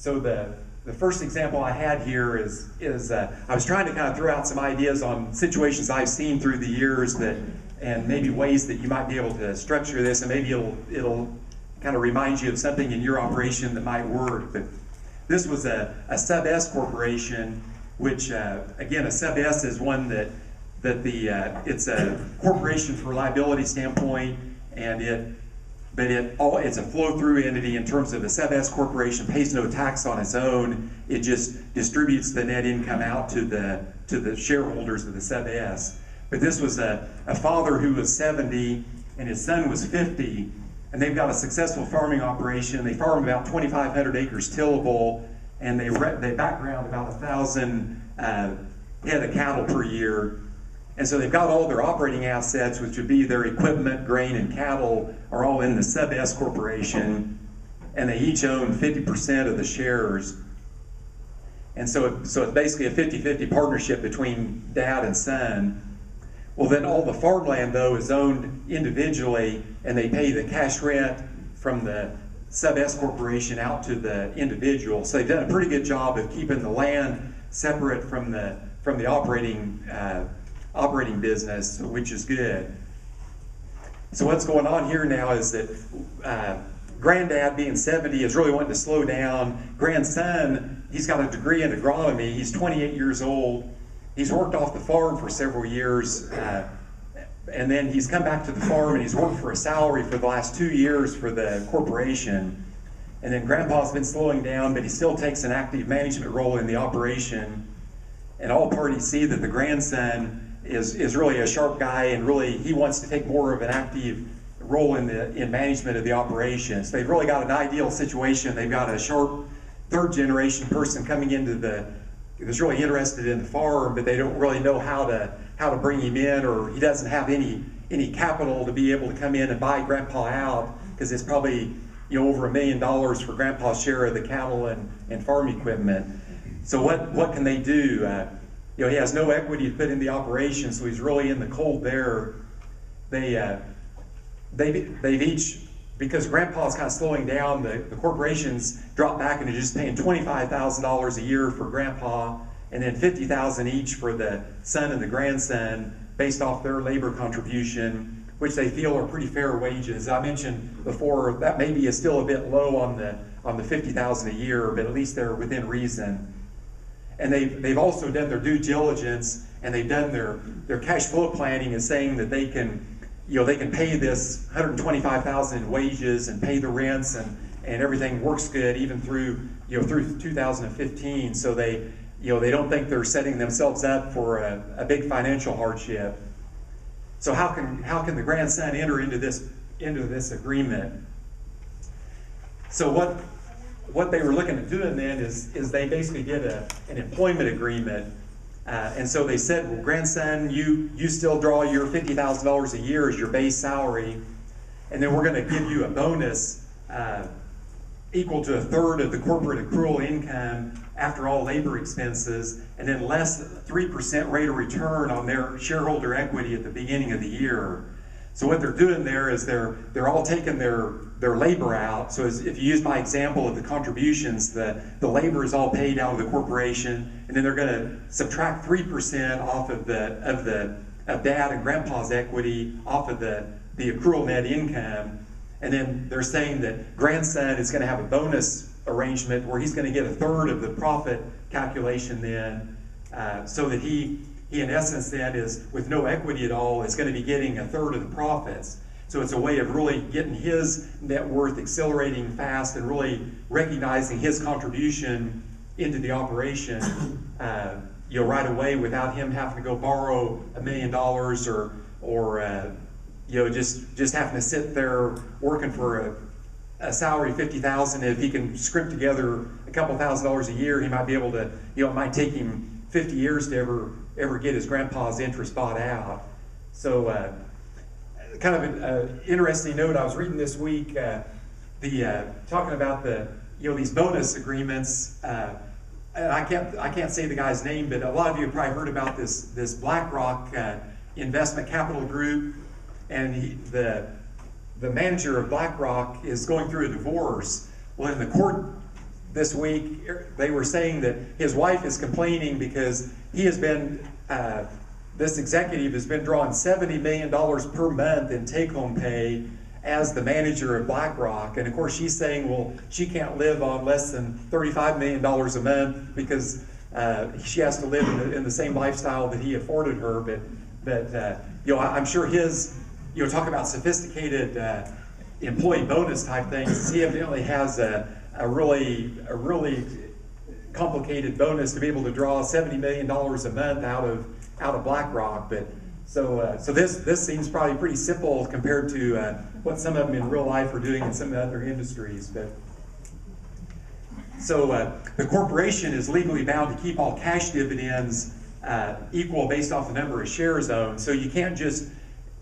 So the first example I had here is I was trying to kind of throw out some ideas on situations I've seen through the years and maybe ways that you might be able to structure this, and maybe it'll kind of remind you of something in your operation that might work. But this was a sub S corporation, which again, a sub S is one that it's a corporation from a liability standpoint, and it's a flow-through entity in terms of the sub S corporation pays no tax on its own. It just distributes the net income out to the shareholders of the sub S. But this was a father who was 70 and his son was 50, and they've got a successful farming operation. They farm about 2,500 acres tillable, and they background about 1,000 head of cattle per year. And so they've got all their operating assets, which would be their equipment, grain, and cattle, are all in the sub S corporation, and they each own 50% of the shares. And so it's basically a 50-50 partnership between dad and son. Well, then all the farmland, though, is owned individually, and they pay the cash rent from the sub S corporation out to the individual. So they've done a pretty good job of keeping the land separate from the operating business, which is good. So what's going on here now is that granddad, being 70, is really wanting to slow down. Grandson, he's got a degree in agronomy. He's 28 years old. He's worked off the farm for several years, and then he's come back to the farm and he's worked for a salary for the last 2 years for the corporation. And then grandpa's been slowing down, but he still takes an active management role in the operation. And all parties see that the grandson is really a sharp guy, and really he wants to take more of an active role in management of the operation. So they've really got an ideal situation. They've got a sharp third generation person coming into that's really interested in the farm, but they don't really know how to bring him in, or he doesn't have any capital to be able to come in and buy grandpa out, because it's probably over $1 million for grandpa's share of the cattle and farm equipment. So what can they do? He has no equity to put in the operation, so he's really in the cold there. They've each, because grandpa's kind of slowing down, the corporations drop back into just paying $25,000 a year for grandpa, and then $50,000 each for the son and the grandson, based off their labor contribution, which they feel are pretty fair wages. I mentioned before that maybe is still a bit low on the $50,000 a year, but at least they're within reason. And they've also done their due diligence, and they've done their cash flow planning, and saying that they can pay this $125,000 in wages and pay the rents, and everything works good even through 2015. So they don't think they're setting themselves up for a big financial hardship. So how can the grandson enter into this agreement? So what they were looking at doing then is they basically did an employment agreement. And so they said, well, grandson, you still draw your $50,000 a year as your base salary, and then we're going to give you a bonus equal to 1/3 of the corporate accrual income after all labor expenses, and then less 3% rate of return on their shareholder equity at the beginning of the year. So what they're doing there is they're all taking their labor out. So if you use my example of the contributions, the labor is all paid out of the corporation, and then they're going to subtract 3% off of dad and grandpa's equity off of the accrual net income, and then they're saying that grandson is going to have a bonus arrangement where he's going to get 1/3 of the profit calculation then, so that he in essence then is, with no equity at all, is going to be getting 1/3 of the profits. So it's a way of really getting his net worth accelerating fast, and really recognizing his contribution into the operation right away, without him having to go borrow $1 million or just having to sit there working for a salary of $50,000. If he can scrimp together a couple $1,000s a year, he might be able to, it might take him 50 years to ever get his grandpa's interest bought out. So kind of an interesting note I was reading this week, talking about these bonus agreements. And I can't say the guy's name, but a lot of you have probably heard about this BlackRock investment capital group, and the manager of BlackRock is going through a divorce. Well, in the this week, they were saying that his wife is complaining because he has been, this executive has been drawing $70 million per month in take-home pay as the manager of BlackRock. And of course she's saying, well, she can't live on less than $35 million a month because she has to live in the same lifestyle that he afforded her. But you know, I'm sure his, you know, talk about sophisticated employee bonus type things. He evidently has a really complicated bonus to be able to draw $70 million a month out of BlackRock. But so this seems probably pretty simple compared to what some of them in real life are doing in some other industries. But so the corporation is legally bound to keep all cash dividends equal based off the number of shares owned. So you can't just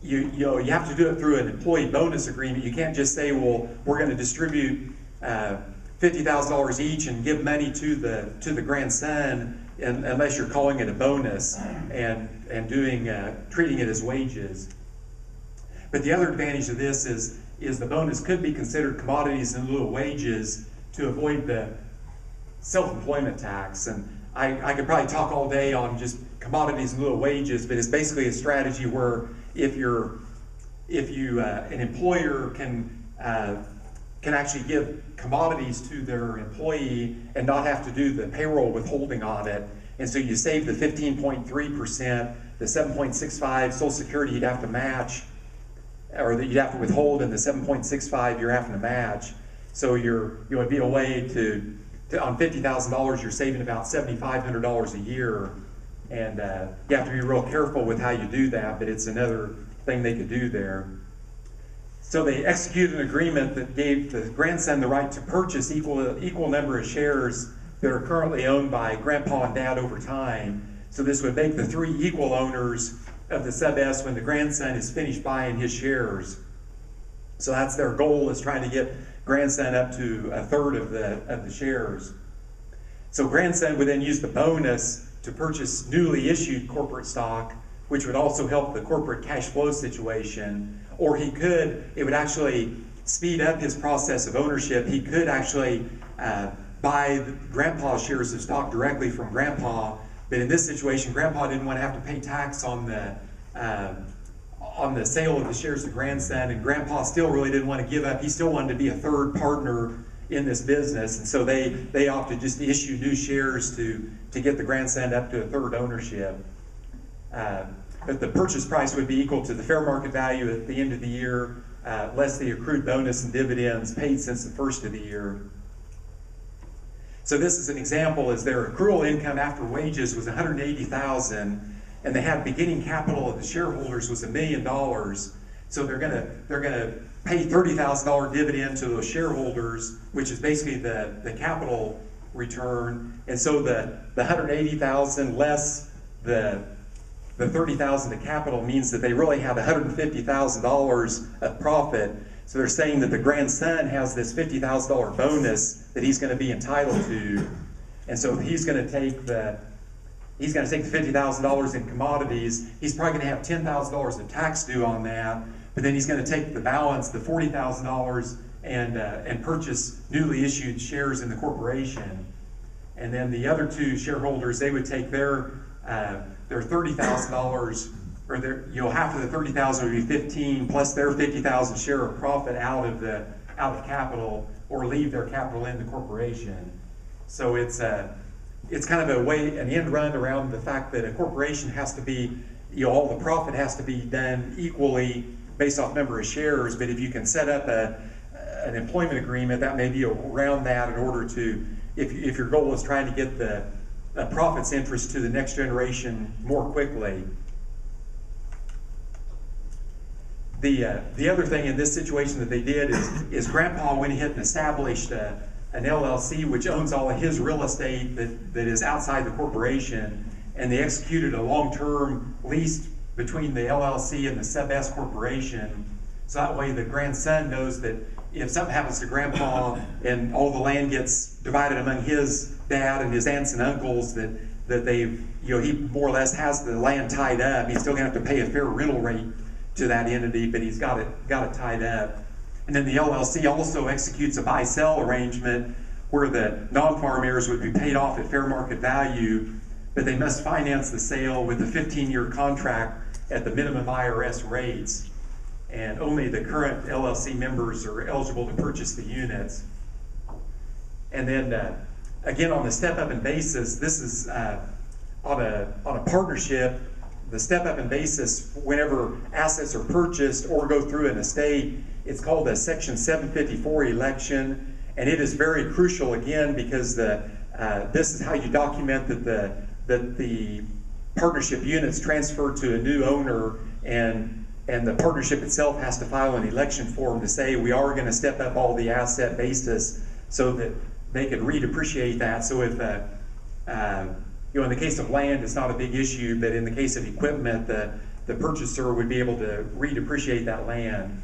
you have to do it through an employee bonus agreement. You can't just say, well, we're going to distribute $50,000 each and give money to the grandson, unless you're calling it a bonus and treating it as wages. But the other advantage of this is the bonus could be considered commodities in lieu of wages to avoid the self-employment tax. And I could probably talk all day on just commodities in lieu of wages, but it's basically a strategy where if an employer can actually give commodities to their employee and not have to do the payroll withholding on it, and so you save the 15.3%, the 7.65 Social Security you'd have to match, or that you'd have to withhold, and the 7.65 you're having to match. So it'd be a way to on $50,000 you're saving about $7,500 a year, and you have to be real careful with how you do that, but it's another thing they could do there. So they executed an agreement that gave the grandson the right to purchase equal number of shares that are currently owned by grandpa and dad over time. So this would make the three equal owners of the sub S when the grandson is finished buying his shares. So that's their goal, is trying to get grandson up to a third of the shares. So grandson would then use the bonus to purchase newly issued corporate stock, which would also help the corporate cash flow situation. Or it would actually speed up his process of ownership. He could actually buy grandpa's shares of stock directly from grandpa, but in this situation, grandpa didn't want to have to pay tax on the sale of the shares to grandson, and grandpa still really didn't want to give up. He still wanted to be a third partner in this business, and so they opted just to issue new shares to get the grandson up to a third ownership. But the purchase price would be equal to the fair market value at the end of the year, less the accrued bonus and dividends paid since the first of the year. So this is an example, as their accrual income after wages was $180,000, and they had beginning capital of the shareholders was $1 million. So they're gonna pay $30,000 dividend to those shareholders, which is basically the capital return. And so the $180,000 less the $30,000 of capital means that they really have $150,000 of profit. So they're saying that the grandson has this $50,000 bonus that he's going to be entitled to, and so he's going to take the $50,000 in commodities. He's probably going to have $10,000 of tax due on that, but then he's going to take the balance, the $40,000, and purchase newly issued shares in the corporation. And then the other two shareholders, they would take their $30,000, or half of the $30,000 would be 15 plus their 50,000 share of profit out of capital, or leave their capital in the corporation. So it's kind of an end run around the fact that a corporation has to be, all the profit has to be done equally based off number of shares. But if you can set up an employment agreement, that may be around that in order to, if your goal is trying to get the profits interest to the next generation more quickly. The other thing in this situation that they did is grandpa went ahead and established an LLC which owns all of his real estate that is outside the corporation, and they executed a long-term lease between the LLC and the sub S corporation. So that way the grandson knows that if something happens to grandpa and all the land gets divided among his dad and his aunts and uncles, that they've, he more or less has the land tied up. He's still gonna have to pay a fair rental rate to that entity, but he's got it tied up. And then the LLC also executes a buy-sell arrangement where the non-farm heirs would be paid off at fair market value, but they must finance the sale with a 15-year contract at the minimum IRS rates. And only the current LLC members are eligible to purchase the units. And then again, on the step-up in basis, this is on a partnership. The step-up in basis, whenever assets are purchased or go through an estate, it's called a Section 754 election, and it is very crucial again because this is how you document that the partnership units transferred to a new owner, and the partnership itself has to file an election form to say we are going to step up all the asset basis so that they can redepreciate that. So if in the case of land, it's not a big issue, but in the case of equipment, the purchaser would be able to redepreciate that land.